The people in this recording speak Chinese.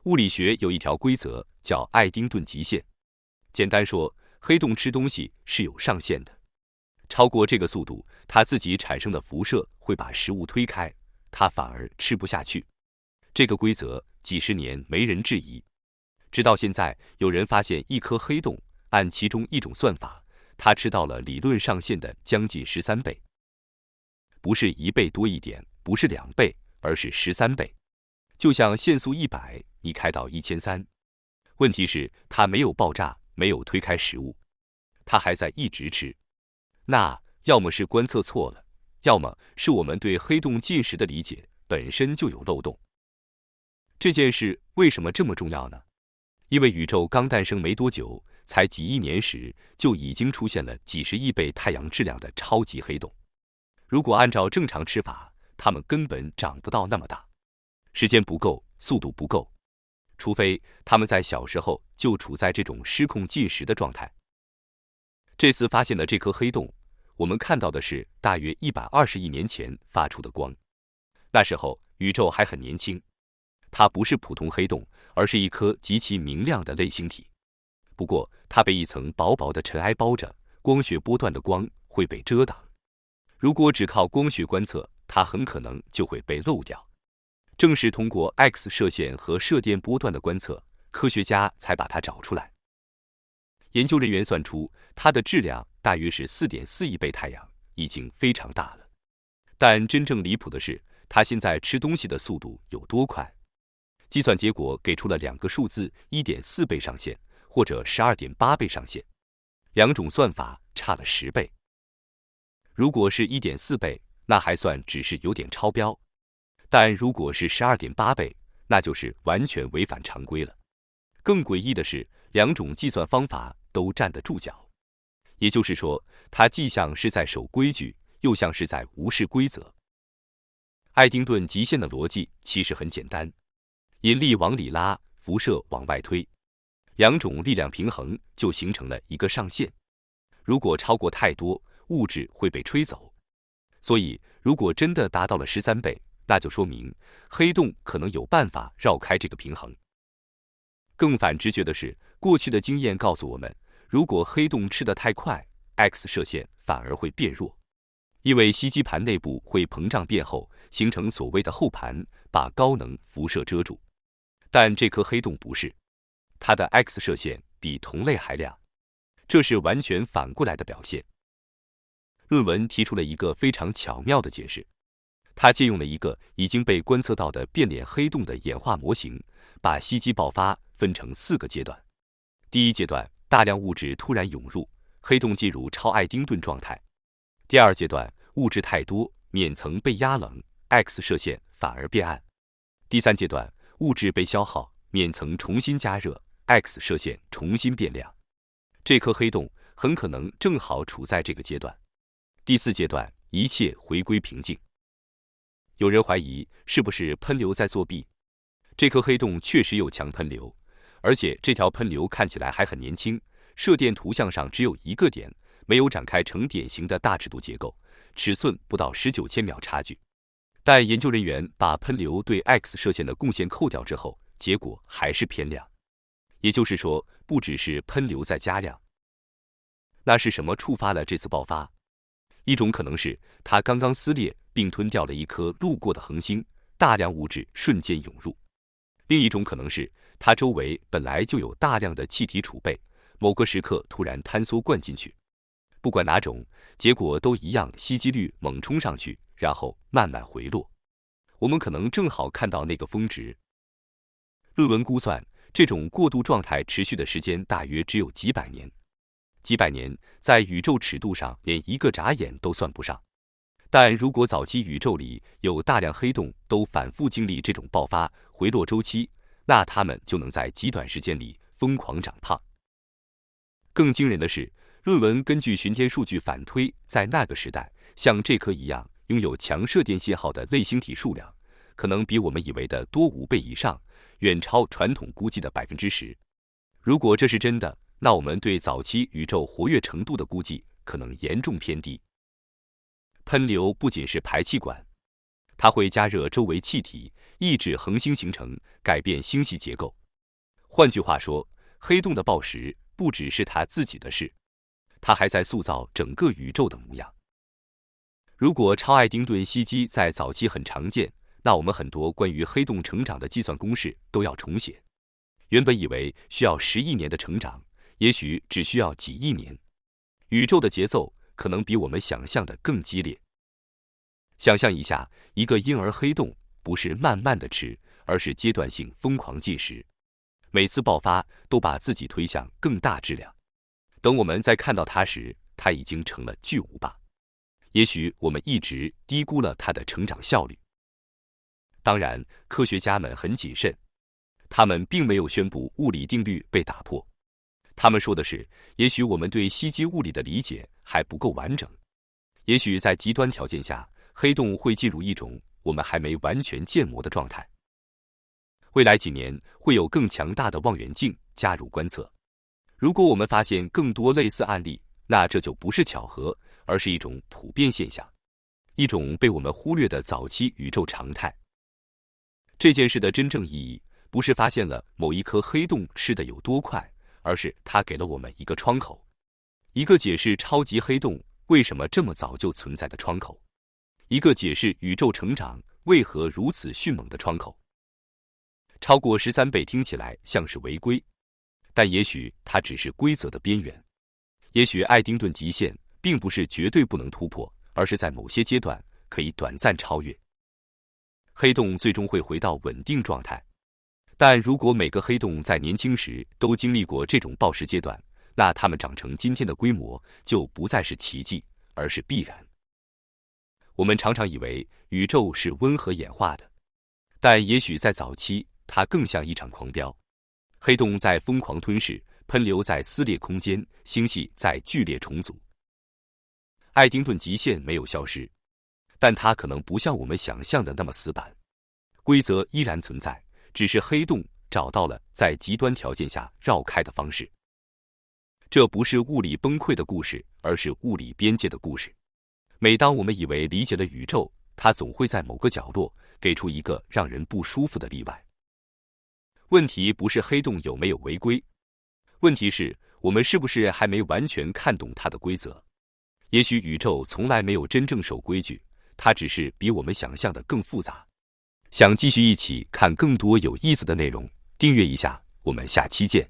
物理學有一條規則叫愛丁頓極限，簡單說，黑洞吃東西是有上限的，超過這個速度，它自己產生的輻射會把食物推開，它反而吃不下去。這個規則幾十年沒人質疑，直到現在，有人發現一顆黑洞，按其中一種算法，它吃到了理論上限的將近13倍，不是1倍多一點，不是2倍，而是13倍。就像限速100，你開到1300，問題是它沒有爆炸，沒有推開食物，它還在一直吃。那要麼是觀測錯了，要麼是我們對黑洞進食的理解本身就有漏洞。這件事為什麼這麼重要呢？因為宇宙剛誕生沒多久，才幾億年時，就已經出現了幾十億倍太陽質量的超級黑洞。如果按照正常吃法，它們根本長不到那麼大。時間不夠，速度不夠，除非它們在小時候就處在這種失控進食的狀態。這次發現的這顆黑洞，我們看到的是大約120億年前發出的光。那時候宇宙還很年輕，它不是普通黑洞，而是一顆極其明亮的類星體。不過它被一層薄薄的尘埃包着，光學波段的光會被遮擋。如果只靠光學觀測，它很可能就會被漏掉。正是通過 X 射線和射電波段的觀測，科學家才把它找出來。研究人員算出，它的質量大約是4.4億倍太陽，已經非常大了。但真正離譜的是，它現在吃東西的速度有多快？計算結果給出了2個數字：1.4倍上限，或者12.8倍上限。兩種算法差了10倍。如果是1.4倍，那還算只是有點超標。但如果是12.8倍，那就是完全違反常規了。更詭異的是，兩種計算方法都站得住腳，也就是說，它既像是在守規矩，又像是在無視規則。愛丁頓極限的邏輯其實很簡單，引力往裡拉，輻射往外推，兩種力量平衡就形成了一個上限。如果超過太多，物質會被吹走。所以，如果真的達到了13倍，那就說明黑洞可能有辦法繞開這個平衡。更反直覺的是，過去的經驗告訴我們，如果黑洞吃得太快， X 射線反而會變弱，因為吸積盤內部會膨脹變厚，形成所謂的厚盤，把高能輻射遮住。但這顆黑洞不是，它的 X 射線比同類還亮，這是完全反過來的表現。論文提出了一個非常巧妙的解釋，它借用了一個已經被觀測到的變臉黑洞的演化模型，把吸積爆發分成4個階段。第一階段，大量物質突然湧入，黑洞進入超愛丁頓狀態。第二階段，物質太多，冕層被壓冷， X 射線反而變暗。第三階段，物質被消耗，冕層重新加熱， X 射線重新變亮。這顆黑洞很可能正好處在這個階段。第4階段，一切回歸平靜。有人懷疑是不是噴流在作弊？這顆黑洞確實有強噴流，而且這條噴流看起來還很年輕，射電圖像上只有一個點，沒有展開成典型的大尺度結構，尺寸不到19千秒差距。但研究人員把噴流對 X 射線的貢獻扣掉之後，結果還是偏亮。也就是說，不只是噴流在加亮。那是什麼觸發了這次爆發？一種可能是它剛剛撕裂並吞掉了一顆路過的恆星，大量物質瞬間湧入；另一種可能是它周圍本來就有大量的氣體儲備，某個時刻突然坍縮灌進去。不管哪種，結果都一樣，吸積率猛衝上去，然後慢慢回落。我們可能正好看到那個峰值。論文估算，這種過渡狀態持續的時間大約只有幾百年。幾百年在宇宙尺度上連一個眨眼都算不上，但如果早期宇宙裡有大量黑洞都反覆經歷這種爆發回落周期，那它們就能在極短時間裡瘋狂長胖。更驚人的是，論文根據巡天數據反推，在那個时代，像這顆一樣擁有強射電信號的類星體數量，可能比我們以為的多5倍以上，遠超傳統估計的10%。如果這是真的，那我們對早期宇宙活躍程度的估計可能嚴重偏低。噴流不僅是排氣管，它會加熱周圍氣體，抑制恆星形成，改變星系結構。換句話說，黑洞的爆蝕不只是它自己的事，它還在塑造整個宇宙的模樣。如果超爱丁頓吸積在早期很常見，那我們很多關於黑洞成長的計算公式都要重寫。原本以為需要10億年的成長，也許只需要幾億年。宇宙的節奏可能比我們想象的更激烈。想象一下，一個嬰兒黑洞不是慢慢的吃，而是階段性瘋狂進食，每次爆發都把自己推向更大質量。等我們再看到它時，它已經成了巨無霸。也許我們一直低估了它的成長效率。當然，科學家們很謹慎，他們並沒有宣布物理定律被打破。他們說的是，也許我們對吸積物理的理解還不夠完整。也許在極端條件下，黑洞會進入一種我們還沒完全建模的狀態。未來幾年會有更強大的望遠鏡加入觀測。如果我們發現更多類似案例，那這就不是巧合，而是一種普遍現象，一種被我們忽略的早期宇宙常態。這件事的真正意義，不是發現了某一顆黑洞吃得有多快，而是它給了我們一個窗口，一個解釋超級黑洞為什麼這麼早就存在的窗口，一個解釋宇宙成長為何如此迅猛的窗口。超過13倍聽起來像是違規，但也許它只是規則的邊緣。也許愛丁頓極限並不是絕對不能突破，而是在某些階段可以短暫超越。黑洞最終會回到穩定狀態，但如果每個黑洞在年輕時都經歷過這種爆蝕階段，那它們長成今天的規模就不再是奇蹟，而是必然。我們常常以為宇宙是溫和演化的，但也許在早期，它更像一場狂飆。黑洞在瘋狂吞噬，噴流在撕裂空間，星系在劇烈重組。愛丁頓極限沒有消失，但它可能不像我們想象的那麼死板，規則依然存在，只是黑洞找到了在極端條件下繞開的方式。這不是物理崩潰的故事，而是物理邊界的故事。每當我們以為理解了宇宙，它總會在某個角落給出一個讓人不舒服的例外。問題不是黑洞有沒有違規，問題是我們是不是還沒完全看懂它的規則。也許宇宙從來沒有真正守規矩，它只是比我們想象的更複雜。想繼續一起看更多有意思的內容，訂閱一下，我們下期見。